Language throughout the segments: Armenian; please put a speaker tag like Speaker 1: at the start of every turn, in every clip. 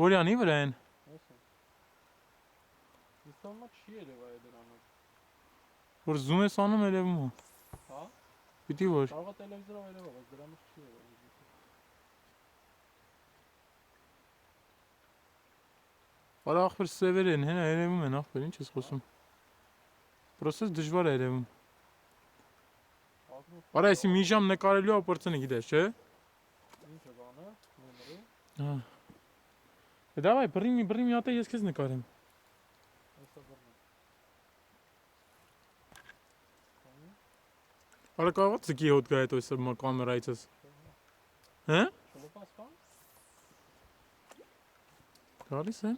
Speaker 1: Որյանի վրա են։
Speaker 2: Իսկ համա չի երևա է դրանով։
Speaker 1: Որ զում ես անում երևում է։
Speaker 2: Հա։
Speaker 1: Պիտի որ։
Speaker 2: Կարող է տելևիզորով երևա, բայց դրանով չի երևա։
Speaker 1: Արա ախպեր սևեր են, հենա երևում են ախպեր, ինչ ես խոսում։ Պրոսես դժվար է երևում։ Արա այսի մի ժամ նկարելու ապորցնի գիտես, չէ։
Speaker 2: Ինչ է բանը, նոմերը։
Speaker 1: Հա։ Դավայ, բռի մի հատ ես քեզ նկարեմ։
Speaker 2: Այսա բռնեմ։
Speaker 1: Արա կարող է ձգի հոտ գա այդ այսօր կամերայից ես։ Հա։
Speaker 2: Շլոպաս կան։
Speaker 1: Գալիս է։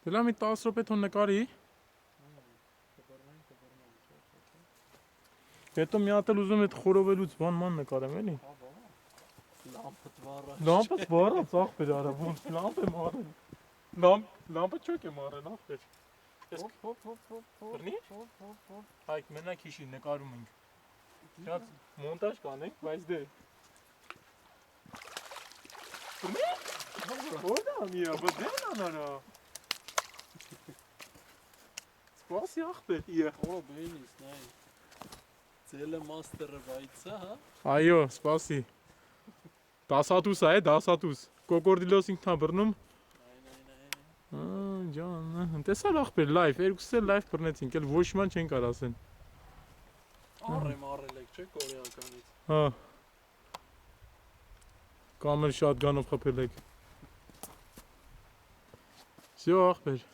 Speaker 1: Դե լավ մի 10 րոպե թող նկարի։ Հետո մի հատ էլ ուզում եմ այդ խորովելուց բան նկարեմ էլի։
Speaker 2: Հա բա։ Լամպը վառած։
Speaker 1: Լամպը վառած ախպեր արա ոնց լամպ եմ առել։ Լամպը չոք եմ առել ախպեր։
Speaker 2: Հոп։
Speaker 1: Բռնի։ Հայք մենակ հիշի նկարում ենք։ Շատ մոնտաժ կանենք, բայց դե։ Բռնի։ Որտե՞ղ ամիա, բայց դե անարա։ Սպասի ախպեր, իա։
Speaker 2: Օ բենիս, նայ։ Ձելը մաստերը բայցա, հա։
Speaker 1: Այո, սպասի։ Դասատուս է, դասատուս։ Կոկորդիլոս ինքնա բռնում։ Ջան, տեսա ախպեր լայվ, երկուսս էլ լայվ բռնեցինք, էլ ոչ ման չեն կար ասեն։
Speaker 2: Առեմ առել եք, չէ՞ կորեականից։
Speaker 1: Հա։ Կամ էլ շատգանով խփել եք։ Всё ախպեր։